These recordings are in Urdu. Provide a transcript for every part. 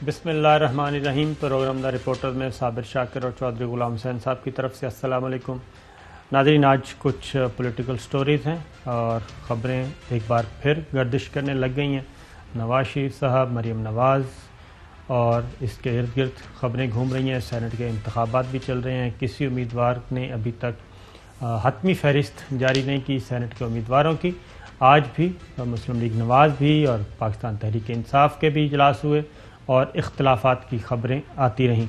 بسم اللہ الرحمن الرحیم۔ پروگرام دا رپورٹر میں صابر شاکر اور چودھری غلام حسین صاحب کی طرف سے السلام علیکم ناظرین۔ آج کچھ پولیٹیکل سٹوریز ہیں اور خبریں ایک بار پھر گردش کرنے لگ گئی ہیں۔ نواز شریف صاحب، مریم نواز اور اس کے ارد گرد خبریں گھوم رہی ہیں۔ سینٹ کے انتخابات بھی چل رہے ہیں۔ کسی امیدوار نے ابھی تک حتمی فہرست جاری نہیں کی سینٹ کے امیدواروں کی۔ آج بھی مسلم لیگ نواز بھی اور پاکستان تحریک انصاف کے بھی اجلاس ہوئے اور اختلافات کی خبریں آتی رہیں،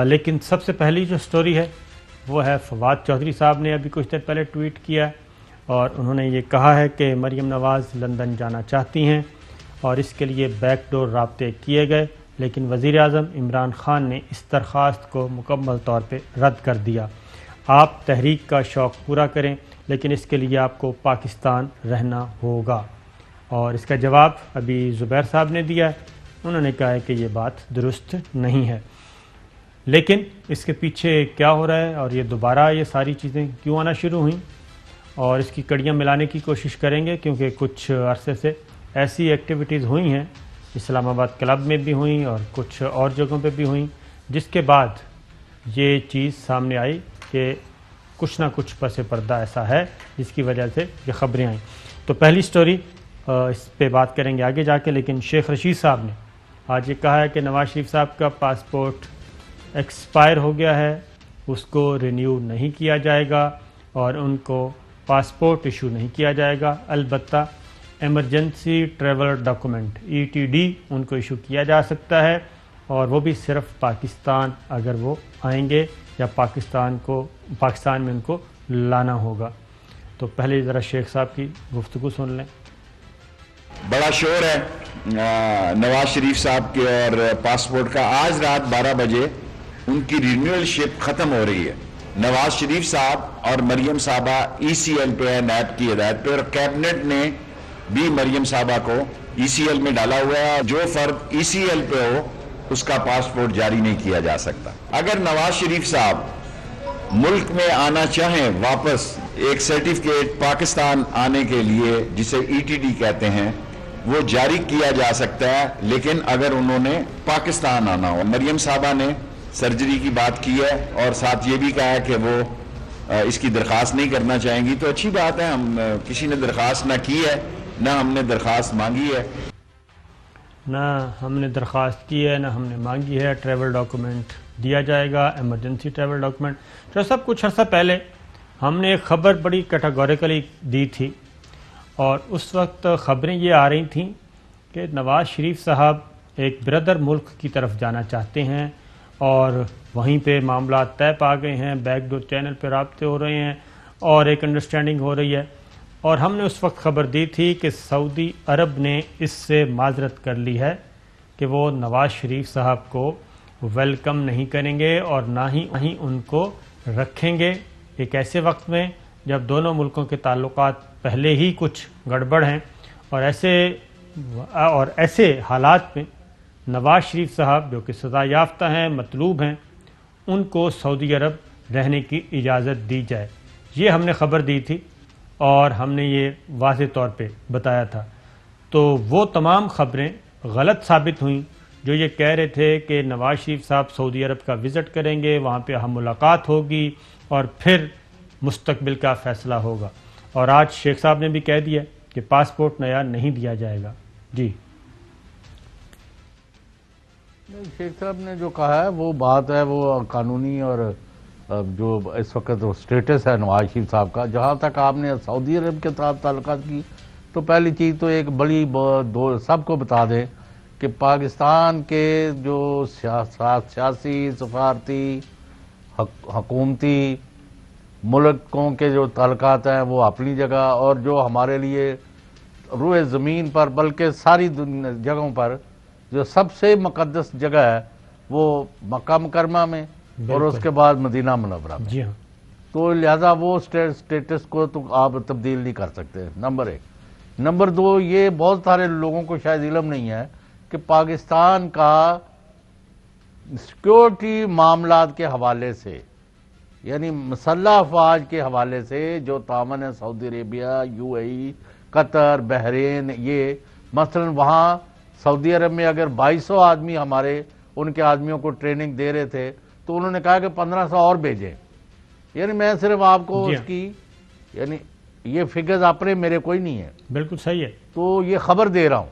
لیکن سب سے پہلی جو سٹوری ہے وہ ہے فواد چودھری صاحب نے ابھی کچھ دیر پہلے ٹویٹ کیا اور انہوں نے یہ کہا ہے کہ مریم نواز لندن جانا چاہتی ہیں اور اس کے لیے بیک ڈور رابطے کیے گئے، لیکن وزیر اعظم عمران خان نے اس درخواست کو مکمل طور پہ رد کر دیا۔ آپ تحریک کا شوق پورا کریں لیکن اس کے لیے آپ کو پاکستان رہنا ہوگا، اور اس کا جواب ابھی زبیر صاحب نے دیا ہے۔ انہوں نے کہا ہے کہ یہ بات درست نہیں ہے، لیکن اس کے پیچھے کیا ہو رہا ہے اور یہ دوبارہ یہ ساری چیزیں کیوں آنا شروع ہوئیں، اور اس کی کڑیاں ملانے کی کوشش کریں گے، کیونکہ کچھ عرصے سے ایسی ایکٹیویٹیز ہوئی ہیں، اسلام آباد کلب میں بھی ہوئیں اور کچھ اور جگہوں پہ بھی ہوئیں، جس کے بعد یہ چیز سامنے آئی کہ کچھ نہ کچھ پس پردہ ایسا ہے جس کی وجہ سے یہ خبریں آئیں۔ تو پہلی سٹوری اس پہ بات کریں گے آگے جا کے، لیکن شیخ رشید صاحب نے آج یہ کہا ہے کہ نواز شریف صاحب کا پاسپورٹ ایکسپائر ہو گیا ہے، اس کو رینیو نہیں کیا جائے گا اور ان کو پاسپورٹ ایشو نہیں کیا جائے گا، البتہ ایمرجنسی ٹریول ڈاکومنٹ ETD ان کو ایشو کیا جا سکتا ہے، اور وہ بھی صرف پاکستان اگر وہ آئیں گے یا پاکستان میں ان کو لانا ہوگا۔ تو پہلے ذرا شیخ صاحب کی گفتگو سن لیں۔ بڑا شور ہے نواز شریف صاحب کے اور پاسپورٹ کا۔ آج رات 12 بجے ان کی رینیول شپ ختم ہو رہی ہے۔ نواز شریف صاحب اور مریم صاحبہ ECL پہ ہے، نیب کی ہدایت پہ، اور کیبنٹ نے بھی مریم صاحبہ کو ECL میں ڈالا ہوا ہے۔ جو فرد ECL پہ ہو اس کا پاسپورٹ جاری نہیں کیا جا سکتا۔ اگر نواز شریف صاحب ملک میں آنا چاہیں واپس، ایک سرٹیفکیٹ پاکستان آنے کے لیے جسے ETD کہتے ہیں، وہ جاری کیا جا سکتا ہے، لیکن اگر انہوں نے پاکستان آنا ہو۔ مریم صاحبہ نے سرجری کی بات کی ہے اور ساتھ یہ بھی کہا ہے کہ وہ اس کی درخواست نہیں کرنا چاہیں گی، تو اچھی بات ہے۔ ہم کسی نے درخواست نہ کی ہے نہ ہم نے درخواست مانگی ہے۔ نہ ہم نے درخواست کی ہے نہ ہم نے مانگی ہے۔ ٹریول ڈاکومنٹ دیا جائے گا، ایمرجنسی ٹریول ڈاکومنٹ۔ جو سب کچھ عرصہ پہلے ہم نے ایک خبر بڑی کیٹاگوریکلی دی تھی، اور اس وقت خبریں یہ آ رہی تھیں کہ نواز شریف صاحب ایک بردر ملک کی طرف جانا چاہتے ہیں اور وہیں پہ معاملات طے پا گئے ہیں، بیک ڈور چینل پہ رابطے ہو رہے ہیں اور ایک انڈرسٹینڈنگ ہو رہی ہے، اور ہم نے اس وقت خبر دی تھی کہ سعودی عرب نے اس سے معذرت کر لی ہے کہ وہ نواز شریف صاحب کو ویلکم نہیں کریں گے اور نہ ہی ان کو رکھیں گے ایک ایسے وقت میں جب دونوں ملکوں کے تعلقات پہلے ہی کچھ گڑبڑ ہیں، اور ایسے حالات میں نواز شریف صاحب جو کہ سزا یافتہ ہیں، مطلوب ہیں، ان کو سعودی عرب رہنے کی اجازت دی جائے۔ یہ ہم نے خبر دی تھی اور ہم نے یہ واضح طور پہ بتایا تھا۔ تو وہ تمام خبریں غلط ثابت ہوئیں جو یہ کہہ رہے تھے کہ نواز شریف صاحب سعودی عرب کا وزٹ کریں گے، وہاں پہ ہم ملاقات ہوگی اور پھر مستقبل کا فیصلہ ہوگا، اور آج شیخ صاحب نے بھی کہہ دیا کہ پاسپورٹ نیا نہیں دیا جائے گا۔ جی شیخ صاحب نے جو کہا ہے وہ بات ہے، وہ قانونی، اور جو اس وقت سٹیٹس ہے نواز شریف صاحب کا۔ جہاں تک آپ نے سعودی عرب کے ساتھ تعلقات کی، تو پہلی چیز تو ایک بڑی سب کو بتا دیں کہ پاکستان کے جو سیاسی، سفارتی، حکومتی ملکوں کے جو تعلقات ہیں وہ اپنی جگہ، اور جو ہمارے لیے روئے زمین پر بلکہ ساری جگہوں پر جو سب سے مقدس جگہ ہے وہ مکہ مکرمہ میں اور اس کے بعد مدینہ منورہ میں۔ جی ہاں، تو لہذا وہ سٹیٹس کو تو آپ تبدیل نہیں کر سکتے، نمبر ایک۔ نمبر دو، یہ بہت سارے لوگوں کو شاید علم نہیں ہے کہ پاکستان کا سیکیورٹی معاملات کے حوالے سے، یعنی مسلح افواج کے حوالے سے جو تعاون ہے سعودی عربیہ، UAE، قطر، بحرین، یہ مثلا وہاں سعودی عرب میں اگر 2200 آدمی ہمارے ان کے آدمیوں کو ٹریننگ دے رہے تھے تو انہوں نے کہا کہ 1500 اور بھیجیں. یعنی میں صرف آپ کو اس کی یعنی یہ فگرز اپنے میرے کوئی نہیں ہے. بالکل صحیح ہے. تو یہ خبر دے رہا ہوں.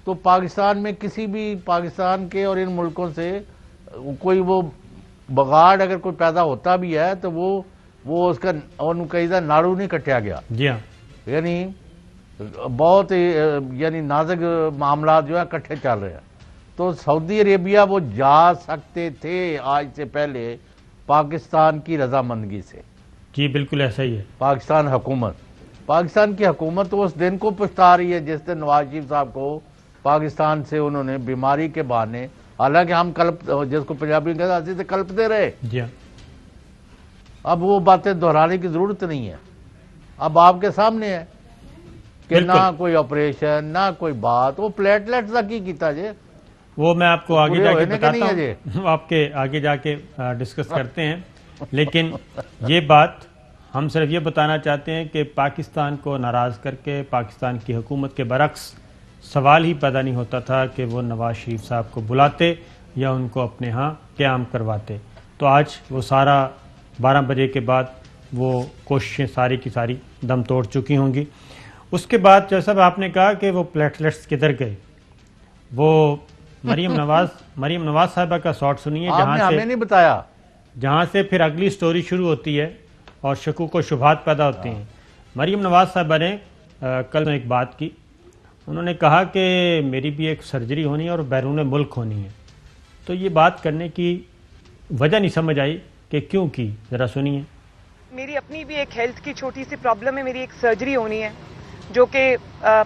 تو پاکستان میں کسی بھی پاکستان کے اور ان ملکوں سے کوئی وہ بغاڑ اگر کوئی پیدا ہوتا بھی ہے تو وہ اس کا قیدہ ناڑو نہیں کٹیا گیا. جی ہاں. یعنی بہت یعنی نازک معاملات جو ہے کٹھے چل رہے ہیں. تو سعودی عربیہ وہ جا سکتے تھے آج سے پہلے پاکستان کی رضامندگی سے. جی بالکل ایسا ہی ہے. پاکستان کی حکومت تو اس دن کو پچھتا رہی ہے جس دن نواز شریف صاحب کو پاکستان سے انہوں نے بیماری کے بہانے، حالانکہ ہم جس کو پنجابی میں کہتے ہیں کلپتے رہے. جی ہاں. اب وہ باتیں دہرانے کی ضرورت نہیں ہے. اب آپ کے سامنے ہے کہ نہ کوئی آپریشن نہ کوئی بات. وہ پلیٹلیٹس کا کی کیتا جے وہ میں آپ کو آگے جا کے بتاتا جی. ہوں، آپ کے آگے جا کے ڈسکس کرتے ہیں. لیکن یہ بات ہم صرف یہ بتانا چاہتے ہیں کہ پاکستان کو ناراض کر کے پاکستان کی حکومت کے برعکس سوال ہی پیدا نہیں ہوتا تھا کہ وہ نواز شریف صاحب کو بلاتے یا ان کو اپنے ہاں قیام کرواتے. تو آج وہ سارا 12 بجے کے بعد وہ کوششیں ساری کی ساری دم توڑ چکی ہوں گی. اس کے بعد جیسا آپ نے کہا کہ وہ پلیٹلیٹس کدھر گئے، وہ مریم نواز صاحبہ کا شاٹ سنیے ہمیں نہیں بتایا، جہاں سے پھر اگلی سٹوری شروع ہوتی ہے اور شکوک و شبہات پیدا ہوتی ہیں. مریم نواز صاحبہ نے کل ایک بات کی. انہوں نے کہا کہ میری بھی ایک سرجری ہونی ہے اور بیرون ملک ہونی ہے. تو یہ بات کرنے کی وجہ نہیں سمجھ آئی کہ کیوں کی، ذرا سنیے. میری اپنی بھی ایک ہیلتھ کی چھوٹی سی پرابلم ہے. میری ایک سرجری ہونی ہے جو کہ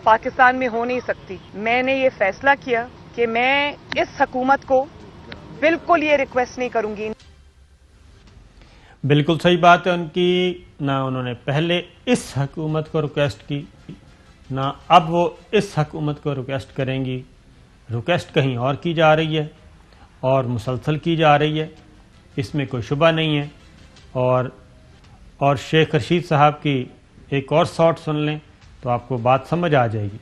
پاکستان میں ہو نہیں سکتی. میں نے یہ فیصلہ کیا کہ میں اس حکومت کو بالکل یہ ریکویسٹ نہیں کروں گی. بالکل صحیح بات ہے ان کی. نہ انہوں نے پہلے اس حکومت کو ریکویسٹ کی، نہ اب وہ اس حکومت کو ریکویسٹ کریں گی. ریکویسٹ کہیں اور کی جا رہی ہے اور مسلسل کی جا رہی ہے، اس میں کوئی شبہ نہیں ہے. اور شیخ رشید صاحب کی ایک اور شاٹ سن لیں تو آپ کو بات سمجھ آ جائے گی.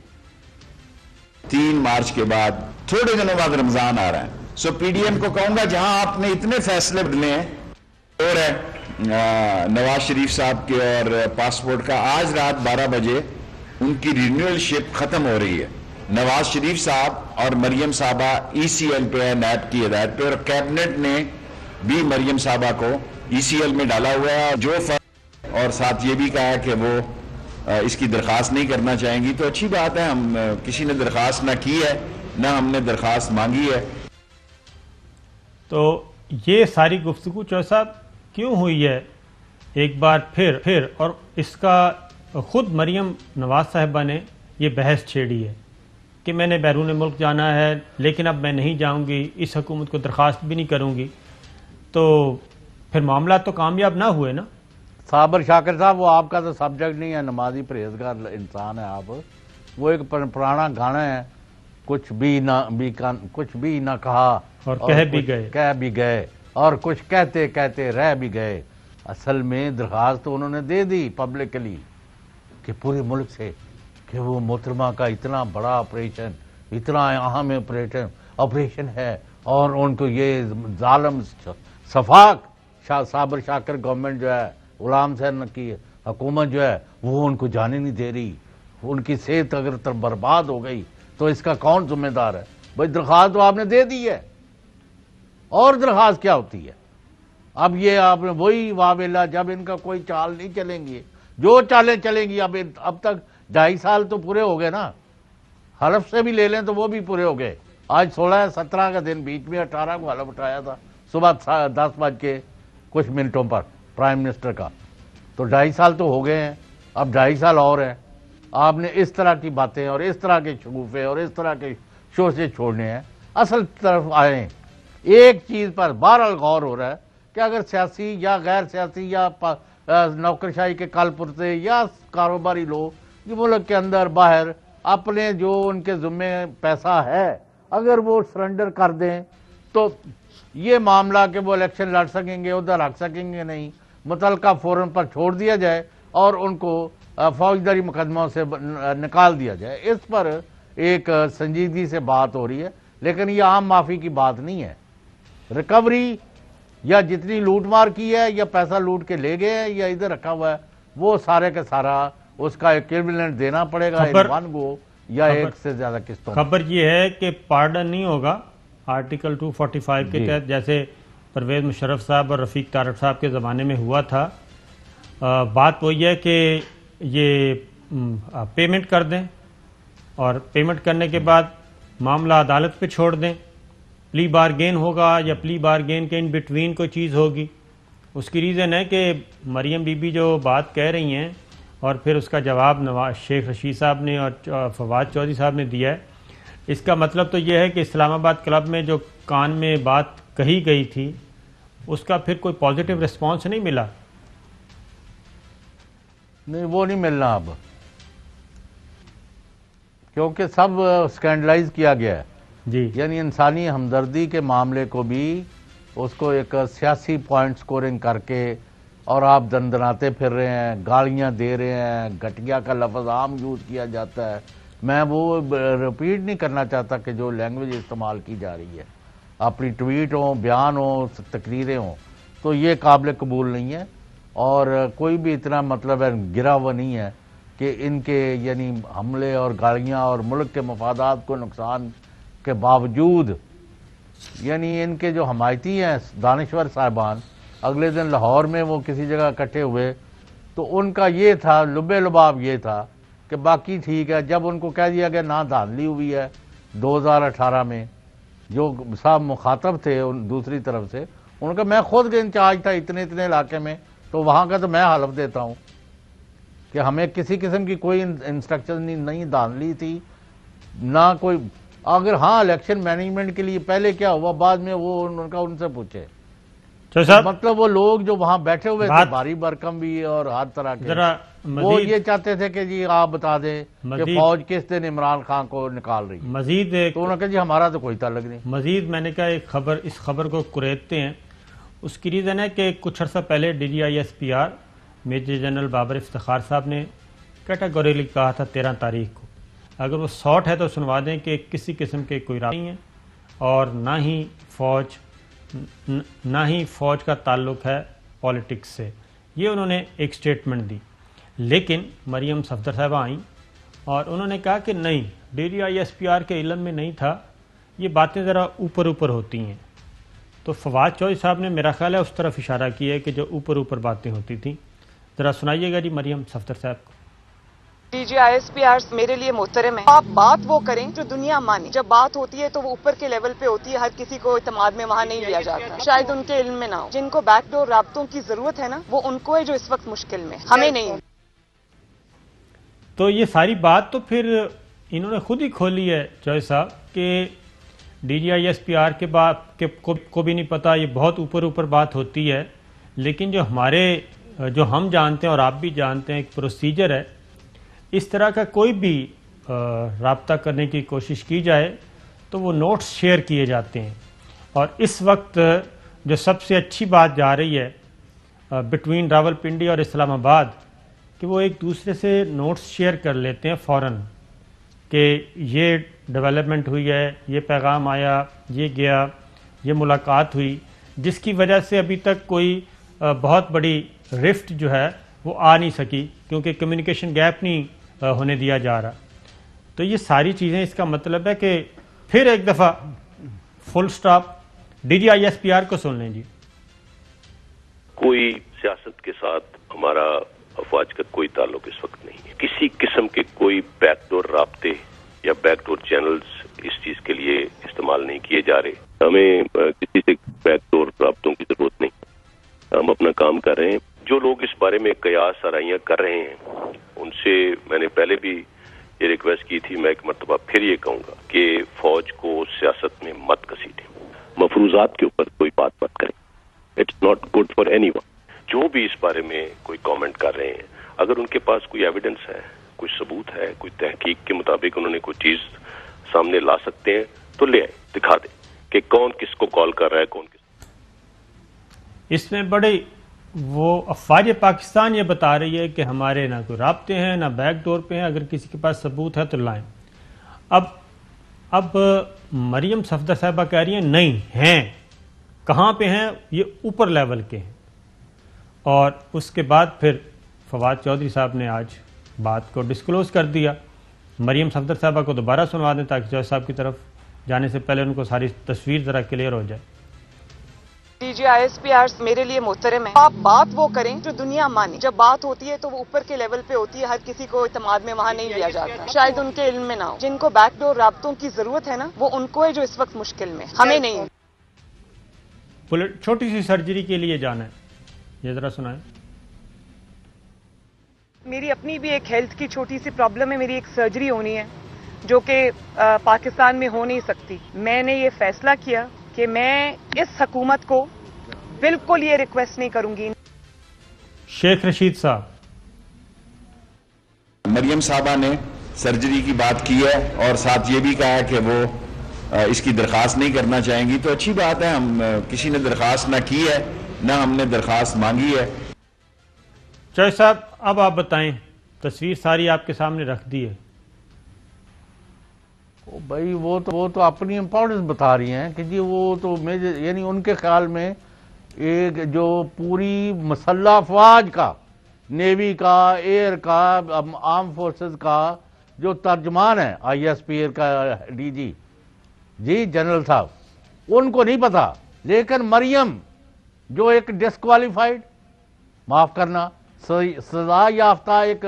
3 مارچ کے بعد تھوڑے دنوں بعد رمضان آ رہا ہے. سو پی ڈی ایم کو کہوں گا جہاں آپ نے اتنے فیصلے بدلے ہیں اور ہے نواز شریف صاحب کے اور پاسپورٹ کا، آج رات 12 بجے ان کی رینیول شپ ختم ہو رہی ہے. نواز شریف صاحب اور مریم صاحبہ ای سی ایل پہ ہے نیب کی ہدایت پہ، اور کیبنٹ نے بھی مریم صاحبہ کو ای سی ایل میں ڈالا ہوا ہے. جو اور ساتھ یہ بھی کہا کہ وہ اس کی درخواست نہیں کرنا چاہیں گی. تو اچھی بات ہے، ہم کسی نے درخواست نہ کی ہے نہ ہم نے درخواست مانگی ہے. تو یہ ساری گفتگو چوہدری صاحب کیوں ہوئی ہے ایک بار پھر اور اس کا خود مریم نواز صاحبہ نے یہ بحث چھیڑی ہے کہ میں نے بیرون ملک جانا ہے لیکن اب میں نہیں جاؤں گی، اس حکومت کو درخواست بھی نہیں کروں گی. تو پھر معاملات تو کامیاب نہ ہوئے نا. صابر شاکر صاحب، وہ آپ کا تو سبجیکٹ نہیں ہے، نمازی پرہیزگار انسان ہے آپ. وہ ایک پرانا گانا ہے، کچھ بھی نہ کہا اور کہہ بھی گئے اور کچھ کہتے کہتے رہ بھی گئے. اصل میں درخواست تو انہوں نے دے دی پبلکلی کہ پورے ملک سے کہ وہ محترمہ کا اتنا بڑا آپریشن، اتنا اہم آپریشن ہے اور ان کو یہ ظالم شفاق صابر شاکر گورنمنٹ جو ہے، غلام حسین کی حکومت جو ہے، وہ ان کو جانے نہیں دے رہی. ان کی صحت اگر برباد ہو گئی تو اس کا کون ذمہ دار ہے؟ بھائی درخواست تو آپ نے دے دی ہے، اور درخواست کیا ہوتی ہے؟ اب یہ آپ نے وہی واویلا، جب ان کا کوئی چال نہیں چلیں گی، جو چالیں چلیں گی. اب تک 2.5 سال تو پورے ہو گئے نا، حلف سے بھی لے لیں تو وہ بھی پورے ہو گئے. آج 16-17 کا دن، بیچ میں 18 کو حلف اٹھایا تھا صبح 10:00 پر پرائم منسٹر کا. تو 2.5 سال تو ہو گئے ہیں، اب 2.5 سال اور ہیں. آپ نے اس طرح کی باتیں اور اس طرح کے شگوفے اور اس طرح کے شوشے چھوڑنے ہیں. اصل طرف آئیں، ایک چیز پر بہرحال غور ہو رہا ہے کہ اگر سیاسی یا غیر سیاسی یا نوکرشاہی کے کل پرتے یا کاروباری لوگ ملک کے اندر باہر اپنے جو ان کے ذمے پیسہ ہے اگر وہ سرنڈر کر دیں تو یہ معاملہ کہ وہ الیکشن لڑ سکیں گے، ادھر رکھ سکیں گے نہیں، متعلقہ فورم پر چھوڑ دیا جائے اور ان کو فوجداری مقدموں سے نکال دیا جائے. ایک سنجیدگی سے بات ہو رہی ہے، لیکن یہ عام معافی کی بات نہیں ہے. ریکوری یا جتنی لوٹ مار کی ہے یا پیسہ لوٹ کے لے گئے ہیں یا ادھر رکھا ہوا ہے، وہ سارے کا سارا اس کا ایکویولنٹ دینا پڑے گا ان ون گو یا ایک سے زیادہ قسطوں. خبر یہ ہے کہ پارڈن نہیں ہوگا آرٹیکل 245 کے تحت، جیسے پرویز مشرف صاحب اور رفیق تارڑ صاحب کے زمانے میں ہوا تھا. بات وہی ہے کہ یہ پیمنٹ کر دیں اور پیمنٹ کرنے کے بعد معاملہ عدالت پہ چھوڑ دیں. پلی بارگین ہوگا یا پلی بارگین کے ان بٹوین کوئی چیز ہوگی. اس کی ریزن ہے کہ مریم بی بی جو بات کہہ رہی ہیں اور پھر اس کا جواب نواز شیخ رشید صاحب نے اور فواد چودھری صاحب نے دیا ہے. اس کا مطلب تو یہ ہے کہ اسلام آباد کلب میں جو کان میں بات کہی گئی تھی اس کا پھر کوئی پازیٹیو رسپانس نہیں ملا. نہیں، وہ نہیں ملنا اب، کیونکہ سب سکینڈلائز کیا گیا ہے. جی، یعنی انسانی ہمدردی کے معاملے کو بھی اس کو ایک سیاسی پوائنٹ سکورنگ کر کے، اور آپ دندناتے پھر رہے ہیں، گالیاں دے رہے ہیں، گھٹیا کا لفظ عام یوز کیا جاتا ہے. میں وہ ریپیٹ نہیں کرنا چاہتا کہ جو لینگویج استعمال کی جا رہی ہے، اپنی ٹویٹ ہوں، بیان ہوں، تقریریں ہوں، تو یہ قابل قبول نہیں ہے. اور کوئی بھی اتنا مطلب ہے گرا ہوا نہیں ہے کہ ان کے یعنی حملے اور گالیاں اور ملک کے مفادات کو نقصان کے باوجود، یعنی ان کے جو حمایتی ہیں دانشور صاحبان، اگلے دن لاہور میں وہ کسی جگہ اکٹھے ہوئے تو ان کا یہ تھا، لبے لباب یہ تھا کہ باقی ٹھیک ہے. جب ان کو کہہ دیا گیا نہ دھاندلی ہوئی ہے 2018 میں، جو صاحب مخاطب تھے دوسری طرف سے، ان کا میں خود انچارج تھا اتنے علاقے میں، تو وہاں کا تو میں حلف دیتا ہوں کہ ہمیں کسی قسم کی کوئی انسٹرکشن نہیں، دھاندلی تھی نہ کوئی. اگر ہاں الیکشن مینجمنٹ کے لیے پہلے کیا ہوا بعد میں وہ ان سے پوچھے. مطلب وہ لوگ جو وہاں بیٹھے ہوئے تھے بھاری برکم بھی اور ہر طرح کے، وہ یہ چاہتے تھے کہ جی آپ بتا دیں کہ فوج کس دن عمران خان کو نکال رہی ہے. مزید تو انہوں نے کہا جی ہمارا تو کوئی تعلق نہیں. مزید میں نے کہا ایک خبر، اس خبر کو کریدتے ہیں. اس کی ریزن ہے کہ کچھ عرصہ پہلے DGISPR major general Babar Iftikhar صاحب نے کیٹاگوریلی کہا تھا 13 تاریخ کو اگر وہ ساٹ ہے تو سنوا دیں کہ کسی قسم کے کوئی رابطہ نہیں ہے اور نہ ہی فوج کا تعلق ہے پالیٹکس سے. یہ انہوں نے ایک سٹیٹمنٹ دی. لیکن مریم صفدر صاحبہ آئیں اور انہوں نے کہا کہ نہیں، DGISPR کے علم میں نہیں تھا، یہ باتیں ذرا اوپر ہوتی ہیں. تو فواد چودھری صاحب نے میرا خیال ہے اس طرف اشارہ کیا ہے کہ جو اوپر باتیں ہوتی تھیں. ذرا سنائیے گا جی مریم صفدر صاحب کو. DGISPR میرے لیے محترم ہے. آپ بات وہ کریں جو دنیا مانی. جب بات ہوتی ہے تو وہ اوپر کے لیول پہ ہوتی ہے، ہر کسی کو اعتماد میں وہاں نہیں لیا جاتا. شاید ان کے علم میں نہ ہو. جن کو بیک ڈور رابطوں کی ضرورت ہے نا، وہ ان کو ہے جو اس وقت مشکل میں، ہمیں نہیں. تو یہ ساری بات تو پھر انہوں نے خود ہی کھولی ہے چوہدری صاحب کہ DGISPR کے بعد کو بھی نہیں پتا، یہ بہت اوپر بات ہوتی ہے. لیکن جو ہم جانتے ہیں اور آپ بھی جانتے ہیں ایک پروسیجر ہے، اس طرح کا کوئی بھی رابطہ کرنے کی کوشش کی جائے تو وہ نوٹس شیئر کیے جاتے ہیں. اور اس وقت جو سب سے اچھی بات جا رہی ہے بٹوین راولپنڈی اور اسلام آباد کہ وہ ایک دوسرے سے نوٹس شیئر کر لیتے ہیں فوراً کہ یہ ڈیولپمنٹ ہوئی ہے، یہ پیغام آیا، یہ گیا، یہ ملاقات ہوئی، جس کی وجہ سے ابھی تک کوئی بہت بڑی رفٹ جو ہے وہ آ نہیں سکی کیونکہ کمیونیکیشن گیپ نہیں ہونے دیا جا رہا. تو یہ ساری چیزیں اس کا مطلب ہے کہ پھر ایک دفعہ فل سٹاپ. DGISPR کو سن لیں جی. کوئی سیاست کے ساتھ ہمارا افواج کا کوئی تعلق اس وقت نہیں ہے. کسی قسم کے کوئی بیک ڈور رابطے یا بیک ڈور چینلز اس چیز کے لیے استعمال نہیں کیے جا رہے. ہمیں کسی سے بیک ڈور رابطوں کی ضرورت نہیں. ہم اپنا کام کر رہے ہیں. جو لوگ اس بارے میں قیاس آرائیاں کر رہے ہیں ان سے میں نے پہلے بھی یہ ریکویسٹ کی تھی، میں ایک مرتبہ پھر یہ کہوں گا کہ فوج کو سیاست میں مت گھسیٹیں، مفروضات کے اوپر کوئی بات مت کریں. It's not good for anyone. جو بھی اس بارے میں کوئی کامنٹ کر رہے ہیں، اگر ان کے پاس کوئی ایویڈنس ہے، کوئی ثبوت ہے، کوئی تحقیق کے مطابق انہوں نے کوئی چیز سامنے لا سکتے ہیں تو لے آئیں، دکھا دیں کہ کون کس کو کال کر رہا ہے، کون کس. اس میں بڑے وہ افواج پاکستان یہ بتا رہی ہے کہ ہمارے نہ کوئی رابطے ہیں نہ بیک ڈور پہ ہیں، اگر کسی کے پاس ثبوت ہے تو لائیں. اب مریم صفدر صاحبہ کہہ رہی ہیں نہیں ہیں، کہاں پہ ہیں؟ یہ اوپر لیول کے ہیں. اور اس کے بعد پھر فواد چودھری صاحب نے آج بات کو ڈسکلوز کر دیا. مریم صفدر صاحبہ کو دوبارہ سنوا دیں تاکہ جج صاحب کی طرف جانے سے پہلے ان کو ساری تصویر ذرا کلیئر ہو جائے. DGISPR میرے لیے محترم ہے. آپ بات وہ کریں جو دنیا مانے. جب بات ہوتی ہے تو وہ اوپر کے لیول پہ ہوتی ہے، ہر کسی کو اعتماد میں وہاں نہیں لیا جاتا. شاید ان کے علم میں نہ ہو. جن کو بیک ڈور رابطوں کی ضرورت ہے نا، وہ ان کو ہے جو اس وقت مشکل میں، ہمیں نہیں. چھوٹی سی سرجری کے لیے جانا ہے، یہ ذرا سنائیں. میری اپنی بھی ایک ہیلتھ کی چھوٹی سی پرابلم ہے. میری ایک سرجری ہونی ہے جو کہ پاکستان میں ہو نہیں سکتی. میں نے یہ فیصلہ کیا کہ میں اس حکومت کو بالکل یہ ریکویسٹ نہیں کروں گی. شیخ رشید صاحب، مریم صاحبہ نے سرجری کی بات کی ہے اور ساتھ یہ بھی کہا ہے کہ وہ اس کی درخواست نہیں کرنا چاہیں گی، تو اچھی بات ہے. ہم کسی نے درخواست نہ کی ہے نہ ہم نے درخواست مانگی ہے. چوہے صاحب اب آپ بتائیں، تصویر ساری آپ کے سامنے رکھ دی ہے. بھائی وہ تو اپنی امپورٹنس بتا رہی ہیں کہ جی وہ تو یعنی ان کے خیال میں ایک جو پوری مسلح افواج کا، نیوی کا، ایئر کا، آرم فورسز کا جو ترجمان ہے ISPR کا DG جی جنرل صاحب، ان کو نہیں پتا. لیکن مریم جو ایک ڈسکوالیفائڈ، معاف کرنا، سزا یافتہ ایک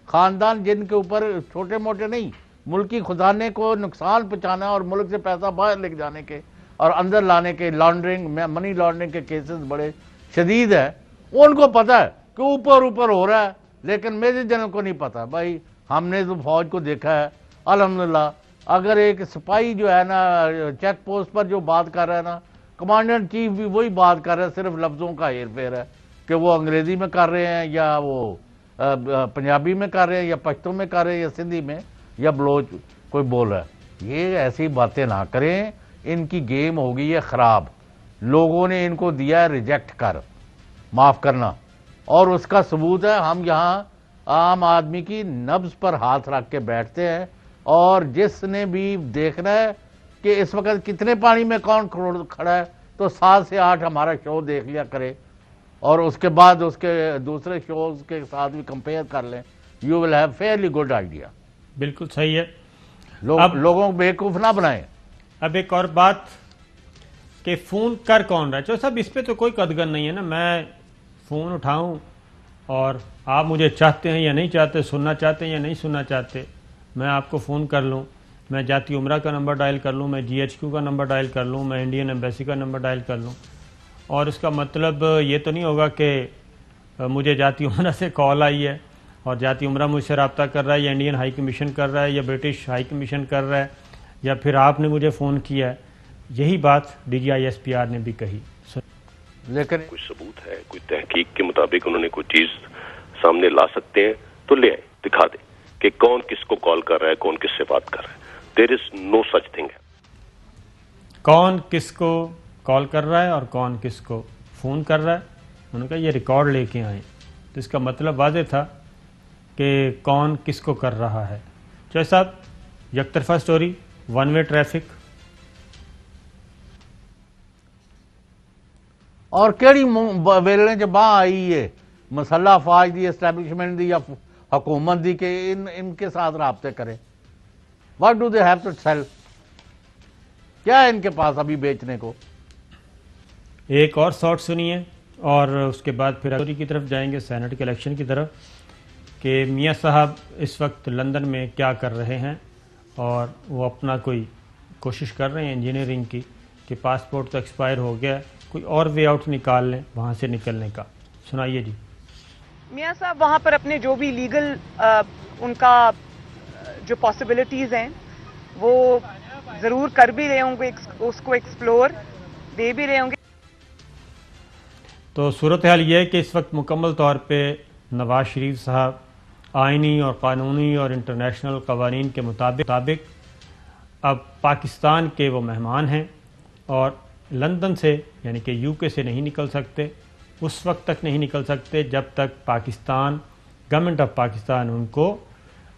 خاندان جن کے اوپر چھوٹے موٹے نہیں، ملکی خزانے کو نقصان پہنچانا اور ملک سے پیسہ باہر لے جانے کے اور اندر لانے کے لانڈرنگ، منی لانڈرنگ کے کیسز بڑے شدید ہیں. ان کو پتا ہے کہ اوپر ہو رہا ہے، لیکن میجر جنرل کو نہیں پتا. بھائی ہم نے تو فوج کو دیکھا ہے الحمدللہ. اگر ایک سپاہی جو ہے نا چیک پوسٹ پر جو بات کر رہا ہے نا، کمانڈر ان چیف بھی وہی بات کر رہا ہے، صرف لفظوں کا ہیر پھیر ہے کہ وہ انگریزی میں کر رہے ہیں یا وہ پنجابی میں کر رہے ہیں یا پشتو میں کر رہے ہیں یا سندھی میں یا بلوچ کوئی بول رہا ہے. یہ ایسی باتیں نہ کریں. ان کی گیم ہو گئی ہے خراب. لوگوں نے ان کو دیا ہے ریجیکٹ کر، معاف کرنا، اور اس کا ثبوت ہے ہم یہاں عام آدمی کی نبض پر ہاتھ رکھ کے بیٹھتے ہیں. اور جس نے بھی دیکھنا ہے کہ اس وقت کتنے پانی میں کون کھڑا ہے تو 7 سے 8 ہمارا شو دیکھ لیا کرے اور اس کے بعد اس کے دوسرے شوز کے ساتھ بھی کمپیئر کر لیں. You will have fairly good idea. بالکل صحیح ہے. لوگوں کو بیوقوف نہ بنائیں. اب ایک اور بات کہ فون کر کون رہا ہے. چلو صاحب اس پہ تو کوئی قدغن نہیں ہے نا. میں فون اٹھاؤں اور آپ مجھے چاہتے ہیں یا نہیں چاہتے، سننا چاہتے ہیں یا نہیں سننا چاہتے، میں آپ کو فون کر لوں، میں جاتی عمرہ کا نمبر ڈائل کر لوں، میں GHQ کا نمبر ڈائل کر لوں، میں انڈین ایمبیسی کا نمبر ڈائل کر لوں، اور اس کا مطلب یہ تو نہیں ہوگا کہ مجھے جاتی عمرہ سے کال آئی ہے اور جاتی عمرہ مجھ سے رابطہ کر رہا ہے یا انڈین ہائی کمیشن کر رہا ہے یا برٹش ہائی کمیشن کر رہا ہے یا پھر آپ نے مجھے فون کیا ہے. یہی بات DGISPR نے بھی کہی. لیکن کوئی ثبوت ہے، کوئی تحقیق کے مطابق انہوں نے کوئی چیز سامنے لا سکتے ہیں تو لے آئیں، دکھا دیں کہ کون کس کو کال کر رہا ہے، کون کس سے بات کر رہا ہے. دیر از نو سچ تھنگ. کون کس کو کال کر رہا ہے اور کون کس کو فون کر رہا ہے، انہوں نے کہا یہ ریکارڈ لے کے آئیں. تو اس کا مطلب واضح تھا کہ کون کس کو کر رہا ہے. چوہے صاحب یک طرفہ سٹوری، ون وے ٹریفک، اور کیڑی ویلنے جب آئی ہے مسلح افواج دی، اسٹیبلشمنٹ دی یا حکومت دی کہ ان کے ساتھ رابطے کریں. What do they have to sell? کیا ہے ان کے پاس ابھی بیچنے کو؟ ایک اور شارٹ سنیے اور اس کے بعد پھر سٹوری کی طرف جائیں گے، سینٹ کے الیکشن کی طرف، کہ میاں صاحب اس وقت لندن میں کیا کر رہے ہیں اور وہ اپنا کوئی کوشش کر رہے ہیں انجینئرنگ کی کہ پاسپورٹ تو ایکسپائر ہو گیا ہے، کوئی اور وے آؤٹ نکال لیں وہاں سے نکلنے کا. سنائیے جی. میاں صاحب وہاں پر اپنے جو بھی لیگل ان کا جو پاسبلٹیز ہیں وہ ضرور کر بھی رہے ہوں گے، اس کو ایکسپلور دے بھی رہے ہوں گے. تو صورتحال یہ ہے کہ اس وقت مکمل طور پہ نواز شریف صاحب آئینی اور قانونی اور انٹرنیشنل قوانین کے مطابق اب پاکستان کے وہ مہمان ہیں اور لندن سے یعنی کہ UK سے نہیں نکل سکتے. اس وقت تک نہیں نکل سکتے جب تک پاکستان، گورنمنٹ آف پاکستان ان کو